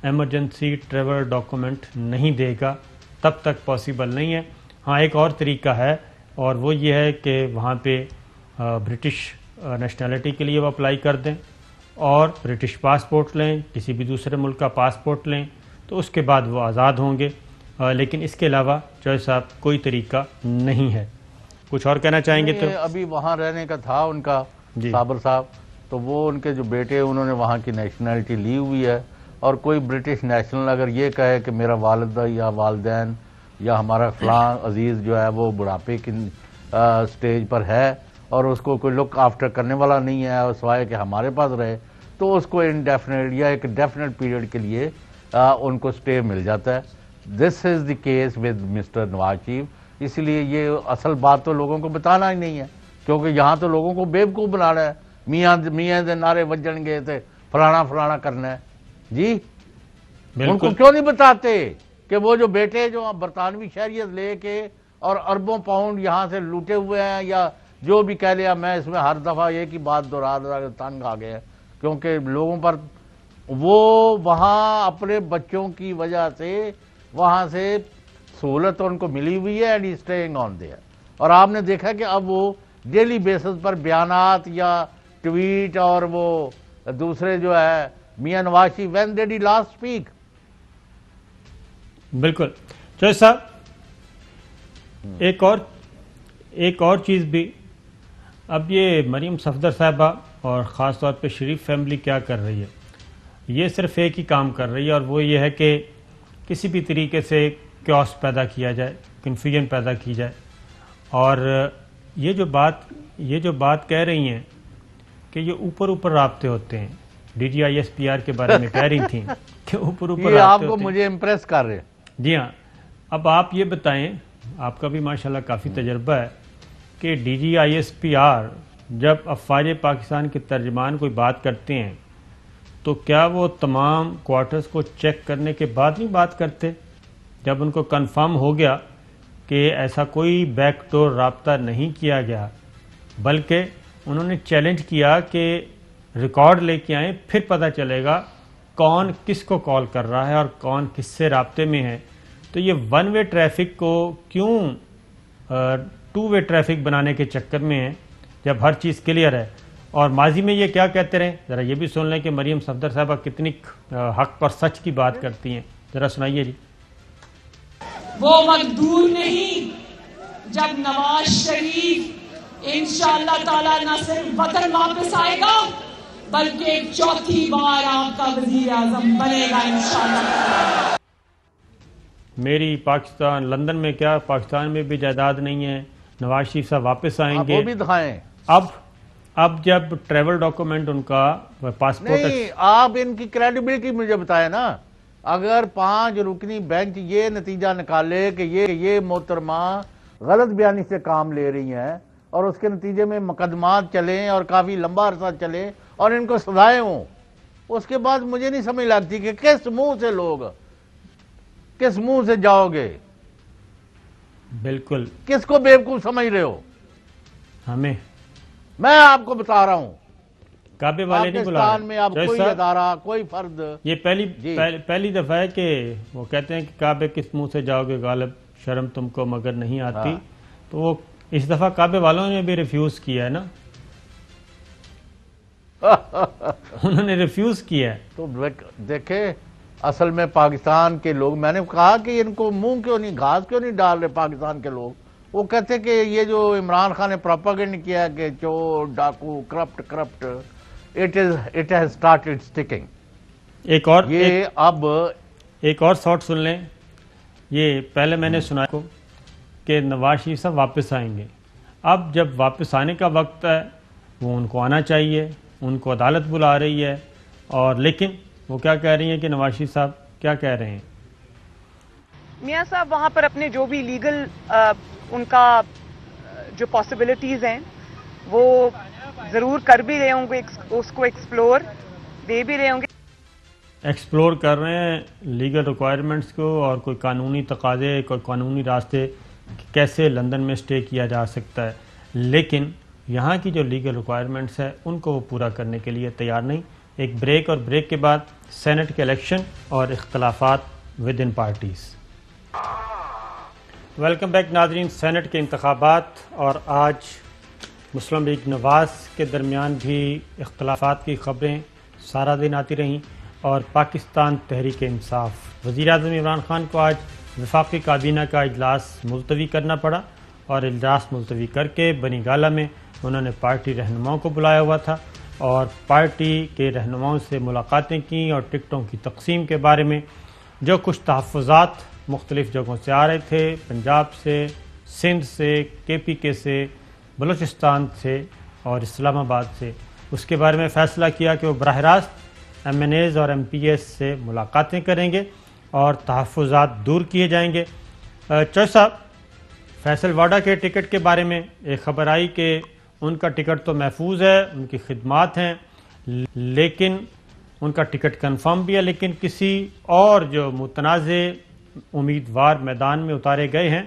ایمرجنسی ٹریول ڈاکومنٹ نہیں دے گا تب تک پاسبل نہیں ہے. ہاں ایک اور طریقہ ہے اور وہ یہ ہے کہ وہاں پہ برٹش نیشنلٹی کے لیے وہ اپلائی کر دیں اور برٹش پاسپورٹ لیں, کسی بھی دوسرے ملک کا پاسپورٹ لیں, تو اس کے بعد وہ آزاد ہوں گے. لیکن اس کے علاوہ جج صاحب کوئی طریقہ نہیں ہے. کچھ اور کہنا چاہیں گے؟ تو ابھی وہاں رہنے کا تھا ان کا صابر صاحب, تو وہ ان کے جو بیٹے انہوں نے وہاں کی نیشنلٹی لی ہوئی ہے, اور کوئی برٹش نیشنل اگر یہ کہے کہ میرا والدہ یا والدین یا ہمارا فلاں عزیز جو ہے وہ بڑھاپے کی سٹیج پر ہے اور اس کو کوئی لک آفٹر کرنے والا نہیں ہے سوائے کہ ہمارے پاس رہے, تو اس کو انڈیفینٹ یا ایک ڈیفینٹ پیریڈ کے لیے ان کو سٹے مل جاتا ہے. دس از the case with mister Nawaz Sharif. اس لیے یہ اصل بات تو لوگوں کو بتانا ہی نہیں ہے, کیونکہ یہاں تو لوگوں کو بیوقوف بنانا ہے. میاں دے نعرے وجن گے تھے فلانا کرنا ہے جی. ان کو کیوں نہیں بتاتے کہ وہ جو بیٹے جو برطانوی شہریت لے کے اور اربوں پاؤنڈ یہاں سے لوٹے ہوئے ہیں, یا جو بھی کہہ لیا, میں اس میں ہر دفعہ ایک ہی بات دہرا کے تنگ آ گئے ہیں, کیونکہ لوگوں پر وہ وہاں اپنے بچوں کی وجہ سے وہاں سے سہولت ان کو ملی ہوئی ہے اینڈ اسٹیئنگ آن دیئر. اور آپ نے دیکھا کہ اب وہ ڈیلی بیسس پر بیانات یا ٹویٹ اور وہ دوسرے جو ہے Mian Nawaz Sharif when did he last speak. بالکل جج صاحب, ایک اور چیز بھی, اب یہ مریم صفدر صاحبہ اور خاص طور پہ شریف فیملی کیا کر رہی ہے, یہ صرف ایک ہی کام کر رہی ہے, اور وہ یہ ہے کہ کسی بھی طریقے سے کیوس پیدا کیا جائے, کنفیوژن پیدا کی جائے. اور یہ جو بات کہہ رہی ہیں کہ یہ اوپر رابطے ہوتے ہیں, D G I S P R کے بارے میں کہہ رہی تھیں کہ اوپر یہ آپ کو مجھے امپریس کر رہے ہیں. جی ہاں, اب آپ یہ بتائیں, آپ کا بھی ماشاءاللہ کافی تجربہ ہے, کہ D G I S P R جب افواج پاکستان کے ترجمان کوئی بات کرتے ہیں تو کیا وہ تمام کوارٹرز کو چیک کرنے کے بعد نہیں بات کرتے؟ جب ان کو کنفرم ہو گیا کہ ایسا کوئی بیک ڈور رابطہ نہیں کیا گیا, بلکہ انہوں نے چیلنج کیا کہ ریکارڈ لے کے آئیں, پھر پتہ چلے گا کون کس کو کال کر رہا ہے اور کون کس سے رابطے میں ہے. تو یہ ون وے ٹریفک کو کیوں ٹو وے ٹریفک بنانے کے چکر میں ہے جب ہر چیز کلیئر ہے؟ اور ماضی میں یہ کیا کہتے رہے, ذرا یہ بھی سن لیں کہ مریم صفدر صاحبہ کتنی حق پر سچ کی بات کرتی ہیں, ذرا سنائیے جی. وہ وقت دور نہیں جب نواز شریف انشاءاللہ تعالیٰ نہ صرف وطن واپس آئے گا بلکہ ایک چوتھی بار آپ کا وزیر اعظم بنے گا انشاءاللہ. میری پاکستان لندن میں کیا پاکستان میں بھی جائیداد نہیں ہے, نواز شریف صاحب واپس آئیں گے. وہ بھی دکھائیں. اب جب ٹریول ڈاکومنٹ ان کا پاسپورٹ نہیں, آپ ان کی کریڈیبلٹی مجھے بتائیں نا. اگر 5 رکنی بینچ یہ نتیجہ نکالے کہ یہ محترمہ غلط بیانی سے کام لے رہی ہیں اور اس کے نتیجے میں مقدمات چلیں اور کافی لمبا عرصہ چلے اور ان کو سزائیں ہوں, اس کے بعد مجھے نہیں سمجھ لگتی کہ کس منہ سے جاؤ گے. بالکل, کس کو بیوقوف سمجھ رہے ہو؟ ہمیں. میں آپ کو بتا رہا ہوں, کعبے والے نہیں بلا پاکستان میں اب کوئی ادارہ کوئی فرد, یہ پہلی دفعہ ہے کہ وہ کہتے ہیں کہ کعبے کس منہ سے جاؤ گے غالب, شرم تم کو مگر نہیں آتی. تو وہ اس دفعہ کعبے والوں نے بھی ریفیوز کیا ہے نا, انہوں نے ریفیوز کیا ہے. تو دیکھیں اصل میں پاکستان کے لوگ, میں نے کہا کہ ان کو منہ کیوں نہیں, گھاس کیوں نہیں ڈال رہے پاکستان کے لوگ. وہ کہتے کہ یہ جو عمران خان نے پروپیگنڈ کیا کہ چور ڈاکو corrupt it has started sticking. ایک اور ساٹ سن لیں. یہ پہلے میں نے سنا کو کہ نواز شریف صاحب واپس آئیں گے. اب جب واپس آنے کا وقت ہے وہ ان کو آنا چاہیے, ان کو عدالت بلا رہی ہے, اور لیکن وہ کیا کہہ رہی ہیں کہ نواز شریف صاحب کیا کہہ رہے ہیں؟ میاں صاحب وہاں پر اپنے جو بھی لیگل ان کا جو پاسبلٹیز ہیں وہ ضرور کر بھی رہے ہوں گے, اس کو ایکسپلور دے بھی رہے ہوں گے. ایکسپلور کر رہے ہیں لیگل ریکوائرمنٹس کو اور کوئی قانونی تقاضے, کوئی قانونی راستے کیسے لندن میں سٹے کیا جا سکتا ہے, لیکن یہاں کی جو لیگل ریکوائرمنٹس ہے ان کو وہ پورا کرنے کے لیے تیار نہیں. ایک بریک, اور بریک کے بعد سینٹ کے الیکشن اور اختلافات with in parties. Welcome back ناظرین، سینٹ کے انتخابات اور آج مسلم لیگ نواز کے درمیان بھی اختلافات کی خبریں سارا دن آتی رہیں، اور پاکستان تحریک انصاف وزیر اعظم عمران خان کو آج وفاقی کابینہ کا اجلاس ملتوی کرنا پڑا، اور اجلاس ملتوی کر کے بنی گالہ میں انہوں نے پارٹی رہنماؤں کو بلایا ہوا تھا اور پارٹی کے رہنماؤں سے ملاقاتیں کیں اور ٹکٹوں کی تقسیم کے بارے میں جو کچھ تحفظات مختلف جگہوں سے آ رہے تھے، پنجاب سے، سندھ سے، کے پی کے سے، بلوچستان سے اور اسلام آباد سے، اس کے بارے میں فیصلہ کیا کہ وہ براہ راست ایم این ایز اور ایم پی ایس سے ملاقاتیں کریں گے اور تحفظات دور کیے جائیں گے۔ چوہے صاحب، فیصل واڈا کے ٹکٹ کے بارے میں ایک خبر آئی کہ ان کا ٹکٹ تو محفوظ ہے، ان کی خدمات ہیں، لیکن ان کا ٹکٹ کنفرم بھی ہے، لیکن کسی اور جو متنازع امیدوار میدان میں اتارے گئے ہیں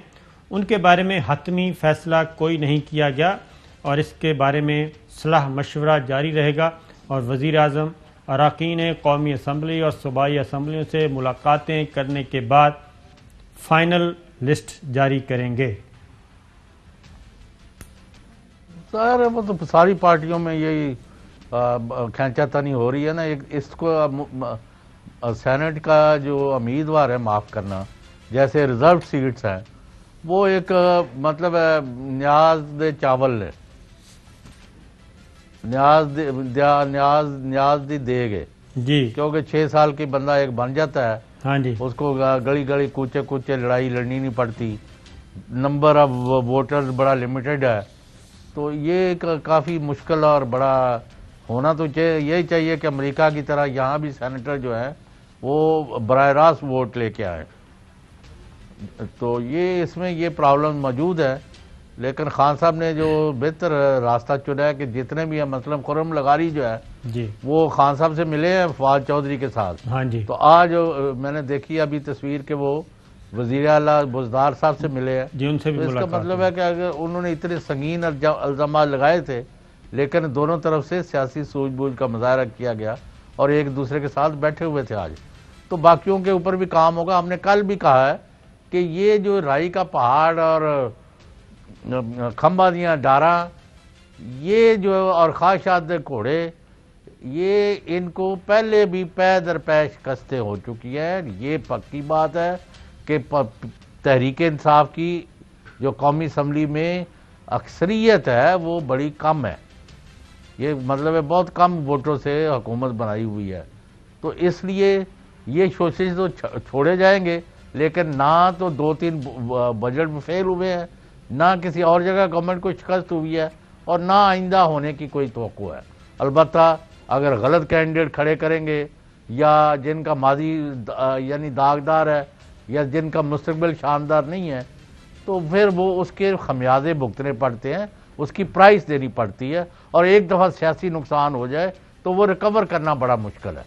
ان کے بارے میں حتمی فیصلہ کوئی نہیں کیا گیا، اور اس کے بارے میں صلاح مشورہ جاری رہے گا، اور وزیر اعظم اراکین قومی اسمبلی اور صوبائی اسمبلیوں سے ملاقاتیں کرنے کے بعد فائنل لسٹ جاری کریں گے۔ ظاہر ہے وہ تو ساری پارٹیوں میں یہی کھینچا تانی ہو رہی ہے نا۔ اس کو سینٹ کا جو امیدوار ہے معاف کرنا، جیسے ریزرو سیٹس ہیں، وہ ایک مطلب ہے نیاز دے چاول ہے، نیاز دی دے گے جی، کیونکہ 6 سال کی بندہ ایک بن جاتا ہے، ہاں جی، اس کو گلی گلی کوچے کوچے لڑائی لڑنی نہیں پڑتی، نمبر آف ووٹرز بڑا لمیٹڈ ہے، تو یہ کافی مشکل اور بڑا ہونا تو یہی چاہیے کہ امریکہ کی طرح یہاں بھی سینیٹر جو ہیں وہ براہ راست ووٹ لے کے آئے۔ تو یہ اس میں یہ پرابلم موجود ہے، لیکن خان صاحب نے جو بہتر راستہ چنا ہے کہ جتنے بھی ہیں، مثلا خرم لغاری جو ہے جی، وہ خان صاحب سے ملے ہیں فواد چودھری کے ساتھ، ہاں جی، تو آج میں نے دیکھی ابھی تصویر کہ وہ وزیر اعلیٰ بزدار صاحب سے ملے ہیں، جی، ان سے بھی تو اس کا ملاقات مطلب ہے کہ اگر انہوں نے اتنے سنگین الزامات لگائے تھے، لیکن دونوں طرف سے سیاسی سوجھ بوجھ کا مظاہرہ کیا گیا اور ایک دوسرے کے ساتھ بیٹھے ہوئے تھے آج، تو باقیوں کے اوپر بھی کام ہوگا۔ ہم نے کل بھی کہا ہے کہ یہ جو رائی کا پہاڑ اور کھمبا دیاں ڈاراں، یہ جو اور خواہشات دے گھوڑے، یہ ان کو پہلے بھی پے در پے شکستیں ہو چکی ہیں۔ یہ پکی بات ہے کہ تحریک انصاف کی جو قومی اسمبلی میں اکثریت ہے وہ بڑی کم ہے، یہ مطلب ہے بہت کم ووٹوں سے حکومت بنائی ہوئی ہے، تو اس لیے یہ کوشش تو چھوڑے جائیں گے، لیکن نہ تو 2-3 بجٹ میں فیل ہوئے ہیں، نہ کسی اور جگہ گورنمنٹ کو شکست ہوئی ہے، اور نہ آئندہ ہونے کی کوئی توقع ہے۔ البتہ اگر غلط کینڈیڈیٹ کھڑے کریں گے یا جن کا ماضی یعنی داغدار ہے یا جن کا مستقبل شاندار نہیں ہے، تو پھر وہ اس کے خمیازے بھگتنے پڑتے ہیں، اس کی پرائس دینی پڑتی ہے، اور ایک دفعہ سیاسی نقصان ہو جائے تو وہ ریکور کرنا بڑا مشکل ہے۔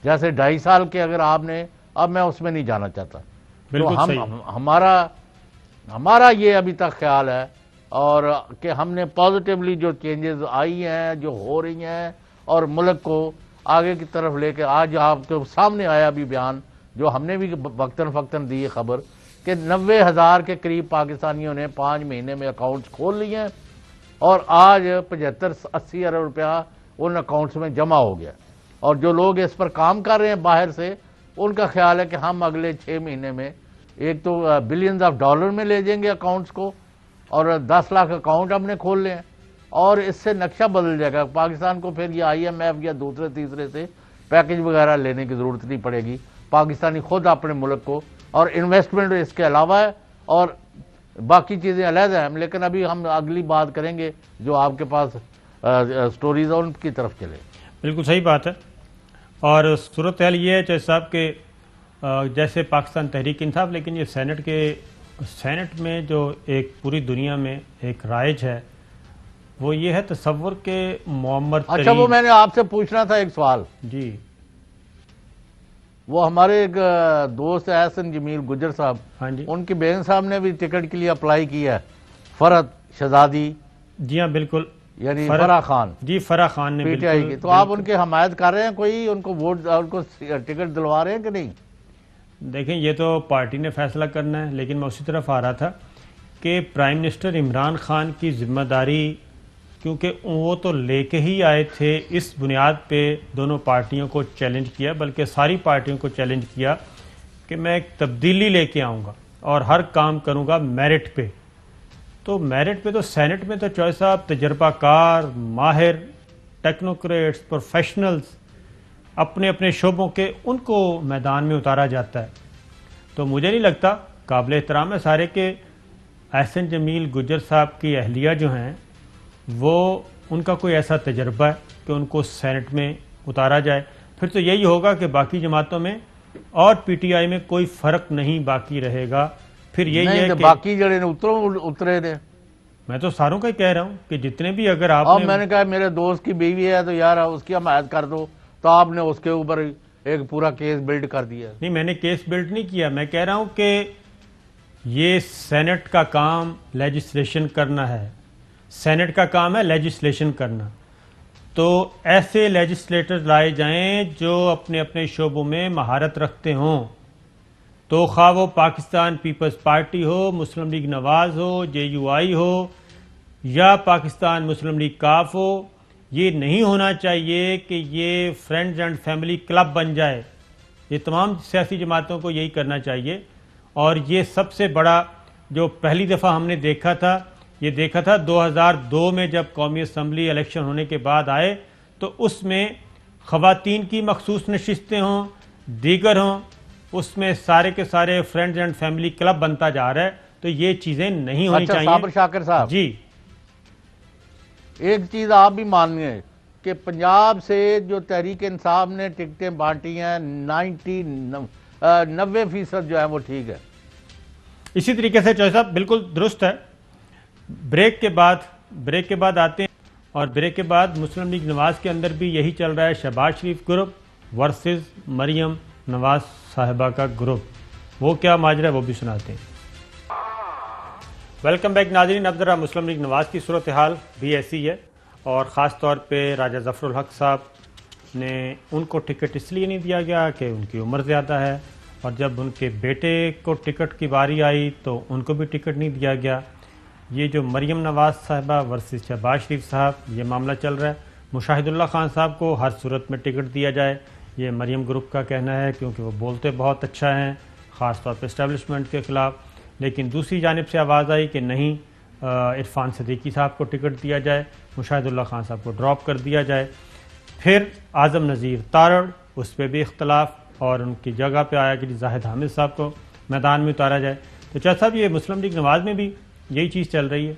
جیسے 2.5 سال کے اگر آپ نے، اب میں اس میں نہیں جانا چاہتا، تو ہمارا یہ ابھی تک خیال ہے اور کہ ہم نے پازیٹیولی جو چینجز آئی ہیں، جو ہو رہی ہیں، اور ملک کو آگے کی طرف لے کے، آج آپ کے سامنے آیا بھی بیان جو ہم نے بھی وقتاً فوقتاً دی خبر کہ 90,000 کے قریب پاکستانیوں نے 5 مہینے میں اکاؤنٹس کھول لیے ہیں، اور آج 75-80 ارب روپیہ ان اکاؤنٹس میں جمع ہو گیا، اور جو لوگ اس پر کام کر رہے ہیں باہر سے، ان کا خیال ہے کہ ہم اگلے 6 مہینے میں ایک تو بلینز آف ڈالر میں لے جائیں گے اکاؤنٹس کو، اور 10 لاکھ اکاؤنٹ ہم نے کھول لے ہیں، اور اس سے نقشہ بدل جائے گا پاکستان کو۔ پھر یہ IMF یا دوسرے تیسرے سے پیکج وغیرہ لینے کی ضرورت نہیں پڑے گی، پاکستانی خود اپنے ملک کو، اور انویسٹمنٹ اس کے علاوہ ہے، اور باقی چیزیں علیحدہ ہیں، لیکن ابھی ہم اگلی بات کریں گے جو آپ کے پاس سٹوریز ہیں ان کی طرف چلے۔ بالکل صحیح بات ہے، اور صورتحال یہ ہے چاہے صاحب کہ جیسے پاکستان تحریک انصاف، لیکن یہ سینٹ میں جو ایک پوری دنیا میں ایک رائج ہے وہ یہ ہے تصور کے معمر ترین۔ اچھا، وہ میں نے آپ سے پوچھنا تھا ایک سوال، جی، وہ ہمارے ایک دوست احسن جمیل گجر صاحب، ہاں جی، ان کی بہن صاحب نے بھی ٹکٹ کے لیے اپلائی کیا ہے، فرحت شہزادی۔ جی ہاں بالکل، یعنی فرح خان جی فرح خان نے پی ٹی آئی کی. تو آپ ان کی حمایت کر رہے ہیں, کوئی ان کو ووٹ ان کو ٹکٹ دلوا رہے ہیں کہ نہیں؟ دیکھیں یہ تو پارٹی نے فیصلہ کرنا ہے, لیکن میں اسی طرف آ رہا تھا کہ پرائم منسٹر عمران خان کی ذمہ داری, کیونکہ وہ تو لے کے ہی آئے تھے, اس بنیاد پہ دونوں پارٹیوں کو چیلنج کیا, بلکہ ساری پارٹیوں کو چیلنج کیا کہ میں ایک تبدیلی لے کے آؤں گا اور ہر کام کروں گا میرٹ پہ. تو میرٹ پہ تو سینٹ میں تو چوہے صاحب تجربہ کار, ماہر, ٹیکنوکریٹس, پروفیشنلز اپنے اپنے شعبوں کے, ان کو میدان میں اتارا جاتا ہے. تو مجھے نہیں لگتا, قابل احترام ہے سارے کہ احسن جمیل گجر صاحب کی اہلیہ جو ہیں وہ ان کا کوئی ایسا تجربہ ہے کہ ان کو سینٹ میں اتارا جائے. پھر تو یہی ہوگا کہ باقی جماعتوں میں اور پی ٹی آئی میں کوئی فرق نہیں باقی رہے گا. پھر یہی ہے کہ باقی جڑے اترے تھے, میں تو ساروں کا ہی کہہ رہا ہوں کہ جتنے بھی, اگر آپ میں نے کہا میرے دوست کی بیوی ہے تو یار اس کی حمایت کر دو, تو آپ نے اس کے اوپر ایک پورا کیس بلڈ کر دیا. نہیں, میں نے کیس بلڈ نہیں کیا, میں کہہ رہا ہوں کہ یہ سینٹ کا کام لیجسلیشن کرنا ہے, سینٹ کا کام ہے لیجسلیشن کرنا. تو ایسے لیجسلیٹرز لائے جائیں جو اپنے اپنے شعبوں میں مہارت رکھتے ہوں. تو خواہ وہ پاکستان پیپلز پارٹی ہو, مسلم لیگ نواز ہو, جے یو آئی ہو, یا پاکستان مسلم لیگ کاف ہو. یہ نہیں ہونا چاہیے کہ یہ فرینڈز اینڈ فیملی کلب بن جائے. یہ تمام سیاسی جماعتوں کو یہی کرنا چاہیے. اور یہ سب سے بڑا جو پہلی دفعہ ہم نے دیکھا تھا, یہ دیکھا تھا 2002 میں جب قومی اسمبلی الیکشن ہونے کے بعد آئے, تو اس میں خواتین کی مخصوص نشستیں ہوں, دیگر ہوں, اس میں سارے کے سارے فرینڈز اینڈ فیملی کلب بنتا جا رہا ہے. تو یہ چیزیں نہیں ہونی چاہیے. صابر شاکر صاحب جی, ایک چیز آپ بھی مانیے کہ پنجاب سے جو تحریک انصاف نے ٹکٹیں بانٹی ہیں 90% جو ہے وہ ٹھیک ہے. اسی طریقے سے چوہے صاحب بالکل درست ہے. بریک کے بعد آتے ہیں, اور بریک کے بعد مسلم لیگ نواز کے اندر بھی یہی چل رہا ہے, شہباز شریف گروپ ورسز مریم نواز صاحبہ کا گروپ. وہ کیا ماجرا ہے وہ بھی سناتے ہیں. ویلکم بیک ناظرین. اب ذرا مسلم لیگ نواز کی صورتحال بھی ایسی ہے, اور خاص طور پہ راجہ ظفر الحق صاحب نے ان کو ٹکٹ اس لیے نہیں دیا گیا کہ ان کی عمر زیادہ ہے, اور جب ان کے بیٹے کو ٹکٹ کی باری آئی تو ان کو بھی ٹکٹ نہیں دیا گیا. یہ جو مریم نواز صاحبہ ورسز شہباز شریف صاحب, یہ معاملہ چل رہا ہے. مشاہد اللہ خان صاحب کو ہر صورت میں ٹکٹ دیا جائے, یہ مریم گروپ کا کہنا ہے, کیونکہ وہ بولتے بہت اچھا ہیں, خاص طور پہ اسٹیبلشمنٹ کے خلاف. لیکن دوسری جانب سے آواز آئی کہ نہیں, عرفان صدیقی صاحب کو ٹکٹ دیا جائے, مشاہد اللہ خان صاحب کو ڈراپ کر دیا جائے. پھر اعظم نذیر تارڑ, اس پہ بھی اختلاف, اور ان کی جگہ پہ آیا کہ زاہد حامد صاحب کو میدان میں اتارا جائے. تو چاہا صاحب یہ مسلم لیگ نواز میں بھی یہی چیز چل رہی ہے.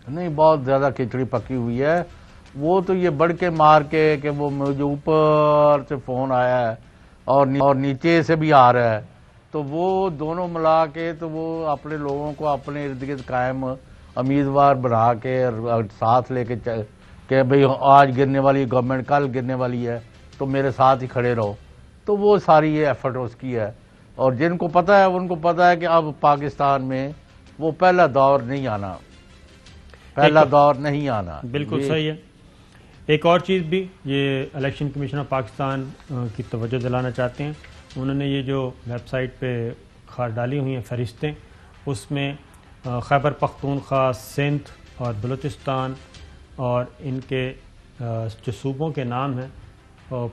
نہیں, بہت زیادہ کھچڑی پکی ہوئی ہے. وہ تو یہ بڑھ کے مار کے کہ وہ مجھے اوپر سے فون آیا ہے اور نیچے سے بھی آ رہا ہے, تو وہ دونوں ملا کے تو وہ اپنے لوگوں کو اپنے ارد گرد قائم امیدوار بنا کے ساتھ لے کے کہ بھئی آج گرنے والی گورنمنٹ کل گرنے والی ہے تو میرے ساتھ ہی کھڑے رہو. تو وہ ساری یہ ایفرٹ اس کی ہے, اور جن کو پتہ ہے ان کو پتہ ہے کہ اب پاکستان میں وہ پہلا دور نہیں آنا, بالکل صحیح ہے. ایک اور چیز بھی یہ الیکشن کمیشن آف پاکستان کی توجہ دلانا چاہتے ہیں. انہوں نے یہ جو ویب سائٹ پہ خار ڈالی ہوئی ہیں فہرستیں, اس میں خیبر پختونخوا, سندھ اور بلوچستان اور ان کے جو صوبوں کے نام ہیں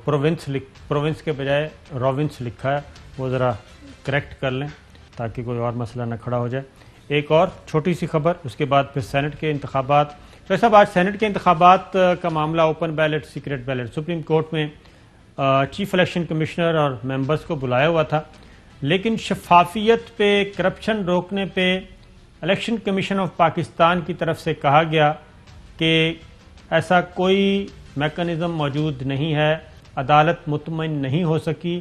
پروونس کے بجائے روونس لکھا ہے, وہ ذرا کریکٹ کر لیں تاکہ کوئی اور مسئلہ نہ کھڑا ہو جائے. ایک اور چھوٹی سی خبر, اس کے بعد پھر سینٹ کے انتخابات. تو صاحب آج سینٹ کے انتخابات کا معاملہ open ballot, secret belt, supreme court میں چیف الیکشن کمشنر اور ممبرز کو بلایا ہوا تھا, لیکن شفافیت پہ, کرپشن روکنے پہ الیکشن کمیشن آف پاکستان کی طرف سے کہا گیا کہ ایسا کوئی میکانزم موجود نہیں ہے, عدالت مطمئن نہیں ہو سکی,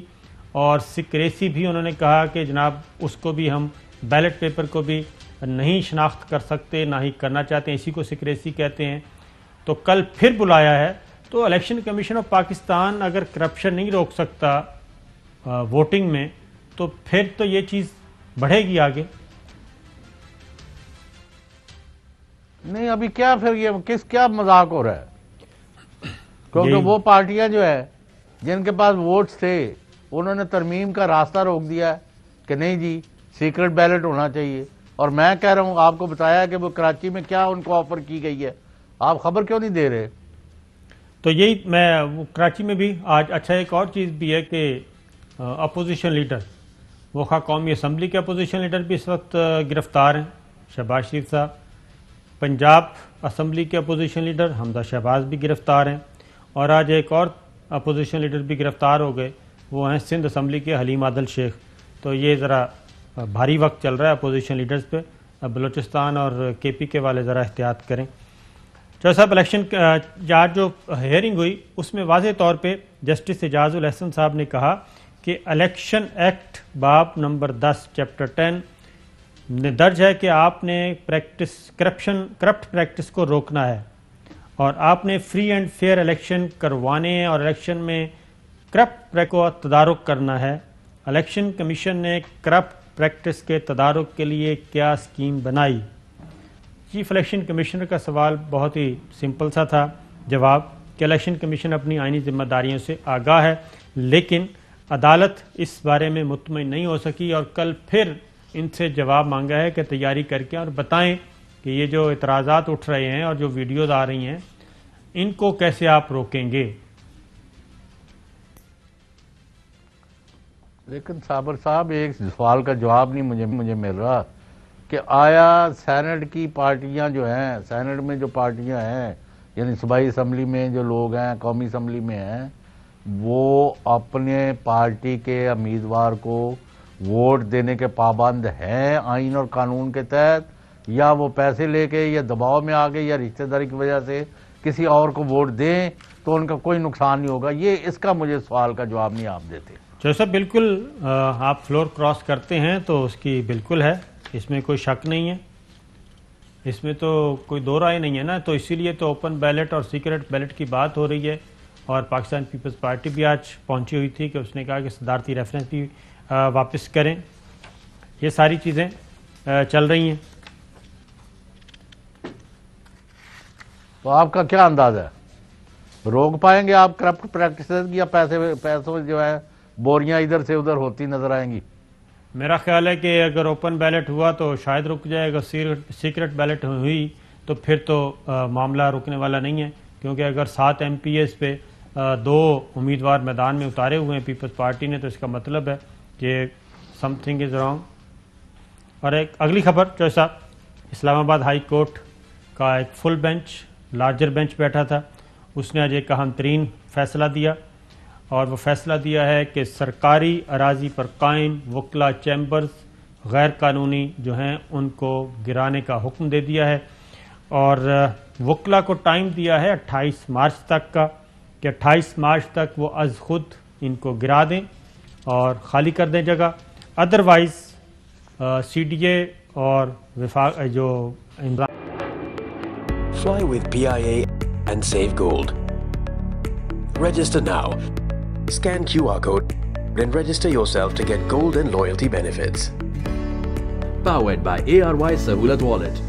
اور سیکریسی بھی انہوں نے کہا کہ جناب اس کو بھی ہم بیلٹ پیپر کو بھی نہیں شناخت کر سکتے, نہ ہی کرنا چاہتے ہیں, اسی کو سیکریسی کہتے ہیں. تو کل پھر بلایا ہے. تو الیکشن کمیشن آف پاکستان اگر کرپشن نہیں روک سکتا ووٹنگ میں, تو پھر تو یہ چیز بڑھے گی آگے. نہیں ابھی کیا پھر یہ کیا مذاق ہو رہا ہے؟ کیونکہ وہ پارٹیاں جو ہے جن کے پاس ووٹس تھے انہوں نے ترمیم کا راستہ روک دیا ہے کہ نہیں جی سیکرٹ بیلٹ ہونا چاہیے، اور میں کہہ رہا ہوں آپ کو بتایا کہ وہ کراچی میں کیا ان کو آفر کی گئی ہے، آپ خبر کیوں نہیں دے رہے؟ تو یہی میں کراچی میں بھی آج اچھا ایک اور چیز بھی ہے کہ اپوزیشن لیڈر وہ خواہ قومی اسمبلی کے اپوزیشن لیڈر بھی اس وقت گرفتار ہیں، شہباز شریف صاحب، پنجاب اسمبلی کے اپوزیشن لیڈر حمزہ شہباز بھی گرفتار ہیں، اور آج ایک اور اپوزیشن لیڈر بھی گرفتار ہو گئے، وہ ہیں سندھ اسمبلی کے حلیم عادل شیخ۔ تو یہ ذرا بھاری وقت چل رہا ہے اپوزیشن لیڈرز پہ، بلوچستان اور کے پی کے والے ذرا احتیاط کریں۔ چودھری صاحب الیکشن جو ہیئرنگ ہوئی اس میں واضح طور پہ جسٹس اعجاز الحسن صاحب نے کہا کہ الیکشن ایکٹ باب نمبر 10 چیپٹر 10 میں درج ہے کہ آپ نے کرپٹ پریکٹس کو روکنا ہے، اور آپ نے فری اینڈ فیئر الیکشن کروانے ہیں، اور الیکشن میں کرپٹ کو تدارک کرنا ہے۔ الیکشن کمیشن نے کرپٹ پریکٹس کے تدارک کے لیے کیا اسکیم بنائی؟ چیف الیکشن کمیشنر کا سوال بہت ہی سمپل سا تھا، جواب کہ الیکشن کمیشن اپنی آئینی ذمہ داریوں سے آگاہ ہے، لیکن عدالت اس بارے میں مطمئن نہیں ہو سکی، اور کل پھر ان سے جواب مانگا ہے کہ تیاری کر کے اور بتائیں کہ یہ جو اعتراضات اٹھ رہے ہیں اور جو ویڈیوز آ رہی ہیں ان کو کیسے آپ روکیں گے۔ لیکن صابر صاحب ایک سوال کا جواب نہیں مجھے مل رہا کہ آیا سینٹ کی پارٹیاں جو ہیں، سینٹ میں جو پارٹیاں ہیں یعنی صوبائی اسمبلی میں جو لوگ ہیں، قومی اسمبلی میں ہیں، وہ اپنے پارٹی کے امیدوار کو ووٹ دینے کے پابند ہیں آئین اور قانون کے تحت، یا وہ پیسے لے کے یا دباؤ میں آ گئے یا رشتہ داری کی وجہ سے کسی اور کو ووٹ دیں تو ان کا کوئی نقصان نہیں ہوگا؟ یہ اس کا مجھے سوال کا جواب نہیں آپ دیتے۔ جیسا بالکل آپ فلور کراس کرتے ہیں تو اس کی بالکل ہے، اس میں کوئی شک نہیں ہے، اس میں تو کوئی دو رائے نہیں ہے نا، تو اسی لیے تو اوپن بیلٹ اور سیکرٹ بیلٹ کی بات ہو رہی ہے، اور پاکستان پیپلز پارٹی بھی آج پہنچی ہوئی تھی کہ اس نے کہا کہ صدارتی ریفرنس بھی واپس کریں، یہ ساری چیزیں چل رہی ہیں۔ تو آپ کا کیا انداز ہے، روک پائیں گے آپ کرپٹ پریکٹسز کی، یا پیسوں جو ہے بوریاں ادھر سے ادھر ہوتی نظر آئیں گی؟ میرا خیال ہے کہ اگر اوپن بیلٹ ہوا تو شاید رک جائے گا، سیکرٹ بیلٹ ہوئی تو پھر تو معاملہ رکنے والا نہیں ہے، کیونکہ اگر 7 ایم پی ایس پہ 2 امیدوار میدان میں اتارے ہوئے ہیں پیپلز پارٹی نے، تو اس کا مطلب ہے کہ سم تھنگ از رانگ۔ اور ایک اگلی خبر چودھری صاحب، اسلام آباد ہائی کورٹ کا ایک فل بینچ، لارجر بینچ بیٹھا تھا، اس نے آج ایک اہم ترین فیصلہ دیا، اور وہ فیصلہ دیا ہے کہ سرکاری اراضی پر قائم وکلا چیمبرز غیر قانونی جو ہیں ان کو گرانے کا حکم دے دیا ہے، اور وکلا کو ٹائم دیا ہے 28 مارچ تک کا کہ 28 مارچ تک وہ از خود ان کو گرا دیں اور خالی کر دیں جگہ، ادروائز سی ڈی اے اور وفاق جو Fly with PIA and save gold. Register now. Scan QR code and register yourself to get gold and loyalty benefits. Powered by ARY Sahulat Wallet.